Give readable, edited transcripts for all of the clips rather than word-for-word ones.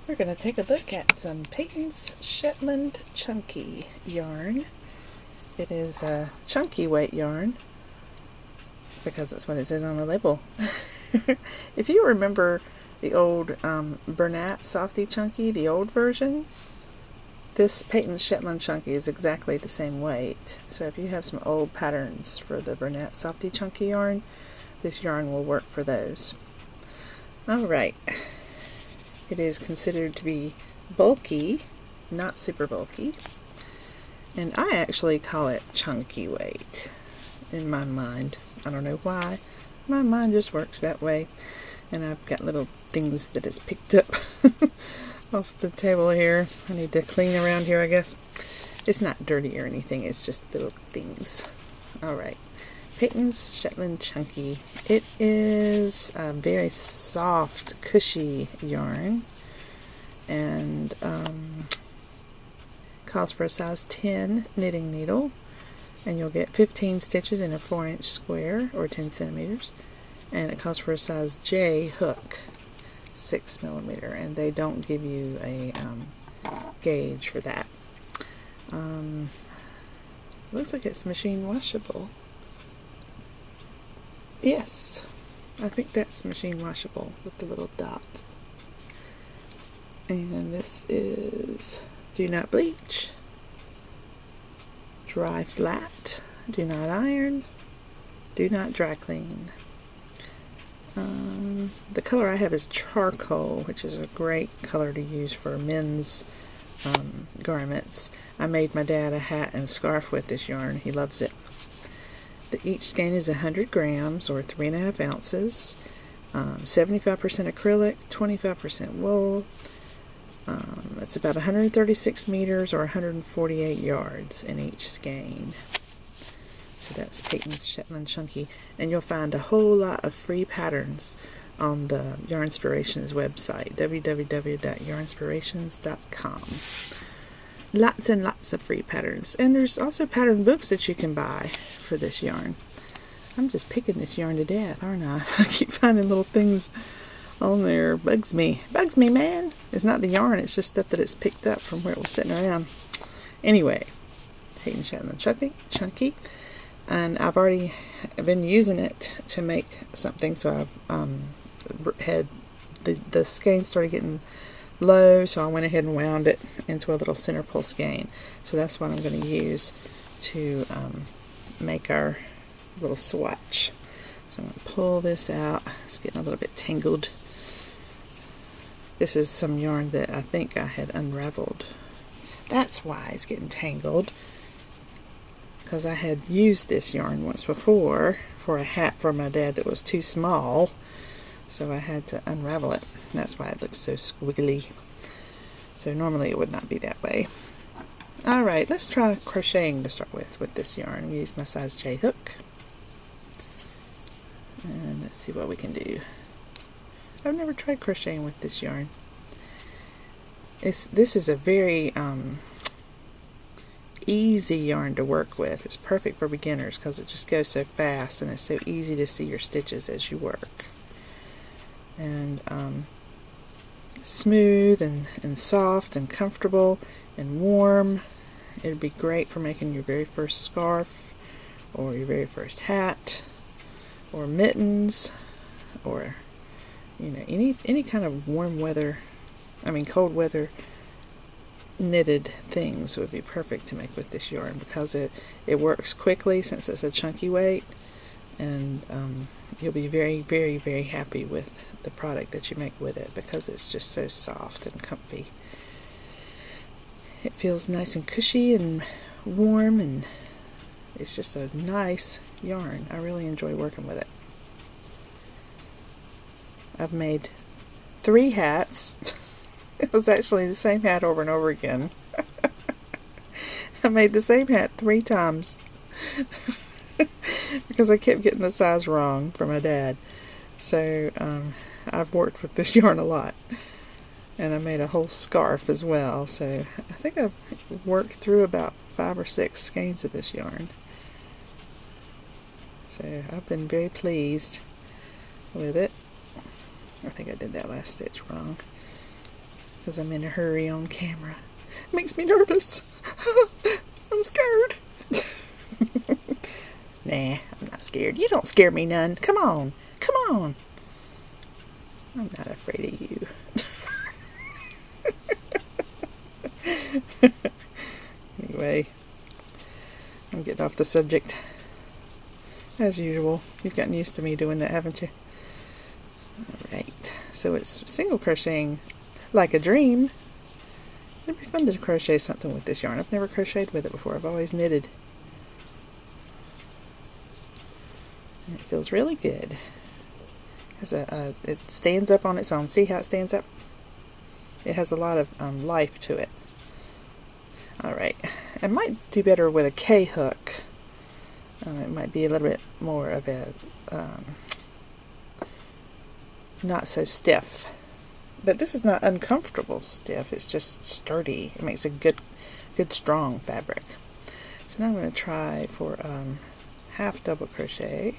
We're going to take a look at some Patons Shetland Chunky yarn. It is a chunky weight yarn because that's what it says on the label. If you remember the old Bernat Softy Chunky, the old version, this Patons Shetland Chunky is exactly the same weight. So if you have some old patterns for the Bernat Softy Chunky yarn, this yarn will work for those. Alright. It is considered to be bulky, not super bulky, and I actually call it chunky weight in my mind. I don't know why. My mind just works that way, and I've got little things that it's picked up off the table here. I need to clean around here, I guess. It's not dirty or anything, it's just little things. Alright, Patons Shetland Chunky. It is a very soft, cushy yarn, and calls for a size 10 knitting needle, and you'll get 15 stitches in a 4-inch square, or 10 centimeters, and it calls for a size J hook, 6 millimeter, and they don't give you a gauge for that. Looks like it's machine washable. Yes, I think that's machine washable with the little dot. And this is do not bleach, dry flat, do not iron, do not dry clean. The color I have is charcoal, which is a great color to use for men's garments. I made my dad a hat and a scarf with this yarn. He loves it. Each skein is 100 grams or 3.5 ounces, 75% acrylic, 25% wool. It's about 136 meters or 148 yards in each skein. So that's Patons Shetland Chunky, and you'll find a whole lot of free patterns on the Yarnspirations website, www.yarnspirations.com. Lots and lots of free patterns, and there's also pattern books that you can buy for this yarn. I'm just picking this yarn to death, aren't I? I keep finding little things on there. Bugs me, man. It's not the yarn, it's just stuff that it's picked up from where it was sitting around. Anyway, Patons Shetland Chunky, and I've already been using it to make something, so I've had the skein started getting low, so I went ahead and wound it into a little center pull skein. So that's what I'm going to use to make our little swatch. So I'm going to pull this out. It's getting a little bit tangled. This is some yarn that I think I had unraveled. That's why it's getting tangled, because I had used this yarn once before for a hat for my dad that was too small, so I had to unravel it. That's why it looks so squiggly. So normally it would not be that way. Alright, let's try crocheting to start with this yarn. I'm going to use my size J hook. And let's see what we can do. I've never tried crocheting with this yarn. This is a very easy yarn to work with. It's perfect for beginners because it just goes so fast, and it's so easy to see your stitches as you work. And smooth and soft and comfortable and warm. It'd be great for making your very first scarf, or your very first hat, or mittens, or any kind of warm weather, cold weather knitted things would be perfect to make with this yarn, because it works quickly since it's a chunky weight, and you'll be very, very, very happy with the product that you make with it, because it's just so soft and comfy. It feels nice and cushy and warm, and it's just a nice yarn. I really enjoy working with it. I've made 3 hats. It was actually the same hat over and over again. I made the same hat 3 times because I kept getting the size wrong for my dad. So I've worked with this yarn a lot, and I made a whole scarf as well. So I think I've worked through about 5 or 6 skeins of this yarn. So I've been very pleased with it. I think I did that last stitch wrong. because I'm in a hurry on camera. It makes me nervous. I'm scared. Nah, I'm not scared. You don't scare me none. Come on. Come on. I'm not afraid of you. Anyway, I'm getting off the subject. As usual. You've gotten used to me doing that, haven't you? Alright, so it's single crocheting like a dream. It'd be fun to crochet something with this yarn. I've never crocheted with it before. I've always knitted. And it feels really good. It stands up on its own. See how it stands up? It has a lot of life to it. Alright, I might do better with a K-hook. It might be a little bit more of a not so stiff. But this is not uncomfortable stiff, it's just sturdy. It makes a good strong fabric. So now I'm going to try for half double crochet.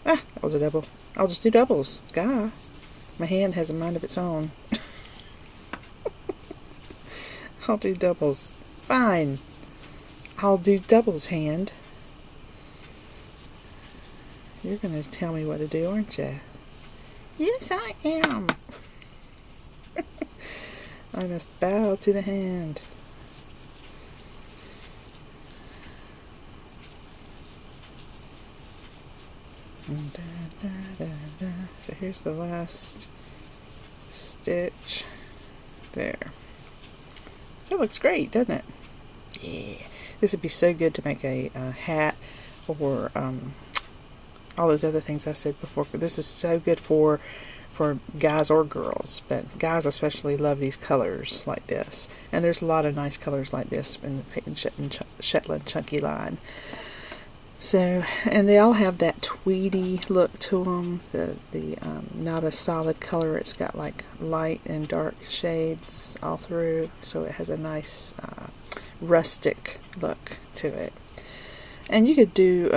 Ah, that was a double. I'll just do doubles. Gah. My hand has a mind of its own. I'll do doubles. Fine. I'll do doubles, hand. You're going to tell me what to do, aren't you? Yes, I am. I must bow to the hand. So here's the last stitch. There. So it looks great, doesn't it? Yeah. This would be so good to make a hat or all those other things I said before. This is so good for guys or girls, but guys especially love these colors like this. And there's a lot of nice colors like this in the Patons Shetland Chunky line. So, and they all have that tweedy look to them. The not a solid color. It's got like light and dark shades all through. So it has a nice rustic look to it. And you could do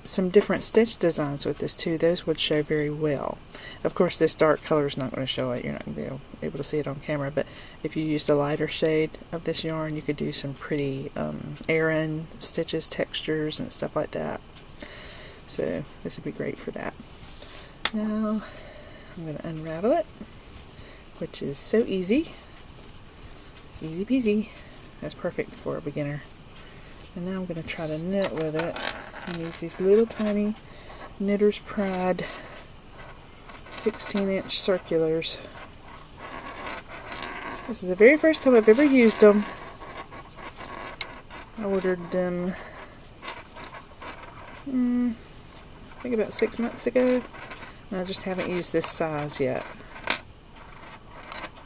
some different stitch designs with this too. Those would show very well. Of course, this dark color is not going to show it. You're not going to be able to see it on camera. But if you used a lighter shade of this yarn, you could do some pretty Aran stitches, textures, and stuff like that. So this would be great for that. Now I'm going to unravel it, which is so easy. Easy peasy. That's perfect for a beginner. And now I'm going to try to knit with it and use these little tiny Knitter's Pride 16-inch circulars. This is the very first time I've ever used them. I ordered them I think about 6 months ago, and I just haven't used this size yet.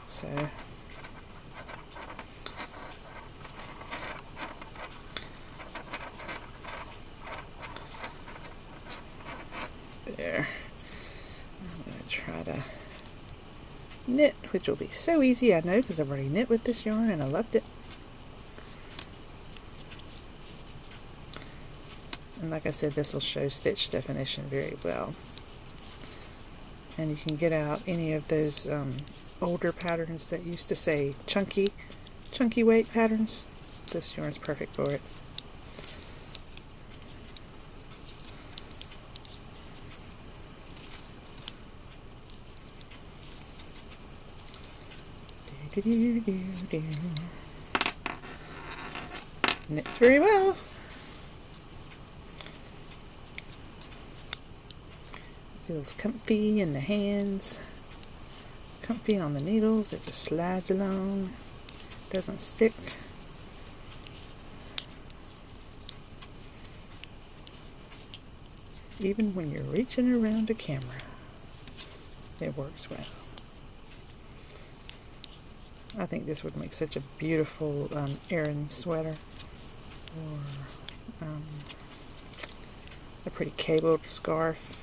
So there. I'm going to try to knit, which will be so easy, I know, because I've already knit with this yarn and I loved it. And like I said, this will show stitch definition very well. And you can get out any of those older patterns that used to say chunky weight patterns. This yarn's perfect for it. Knits very well. Feels comfy in the hands, comfy on the needles. It just slides along, doesn't stick. Even when you're reaching around a camera, it works well. I think this would make such a beautiful Aran sweater, or a pretty cabled scarf.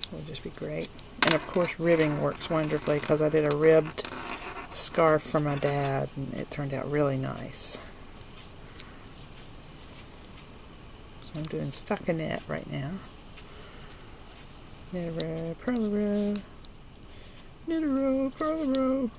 It would just be great. And of course ribbing works wonderfully, because I did a ribbed scarf for my dad and it turned out really nice. So I'm doing stockinette right now. knit a row, purl a row, knit a row, purl a row.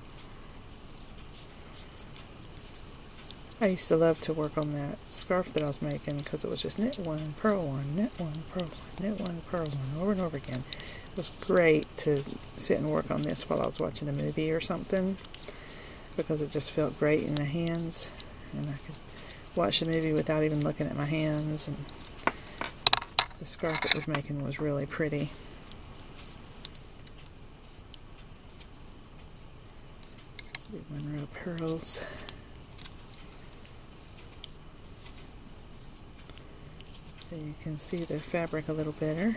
I used to love to work on that scarf that I was making because it was just knit one, purl one, knit one, purl one, knit one, purl one, over and over again. It was great to sit and work on this while I was watching a movie or something because it just felt great in the hands, and I could watch the movie without even looking at my hands, and the scarf it was making was really pretty. Do 1 row of purls. So you can see the fabric a little better. There.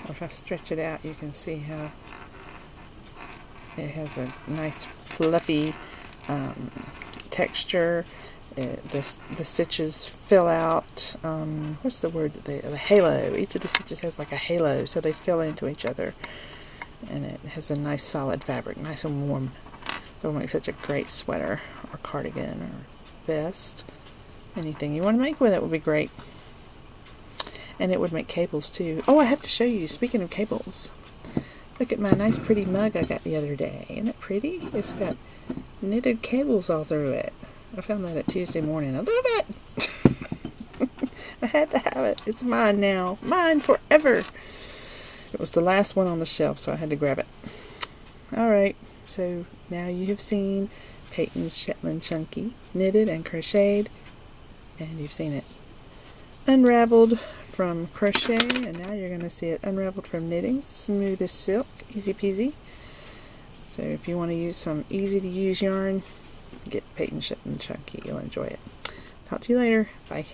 If I stretch it out, you can see how it has a nice fluffy texture. The stitches fill out, what's the word that the halo. Each of the stitches has like a halo, so they fill into each other. And it has a nice solid fabric, nice and warm. It will make such a great sweater or cardigan or vest. Anything you want to make with it would be great. And it would make cables too. Oh, I have to show you, speaking of cables. Look at my nice pretty mug I got the other day. Isn't it pretty? It's got knitted cables all through it. I found that at Tuesday morning. I love it! I had to have it. It's mine now. Mine forever! It was the last one on the shelf, so I had to grab it. Alright, so now you have seen Patons Shetland Chunky knitted and crocheted. And you've seen it unraveled from crochet, and now you're going to see it unraveled from knitting. Smooth as silk, easy peasy. So if you want to use some easy to use yarn, get Patons Shetland Chunky. You'll enjoy it. Talk to you later. Bye.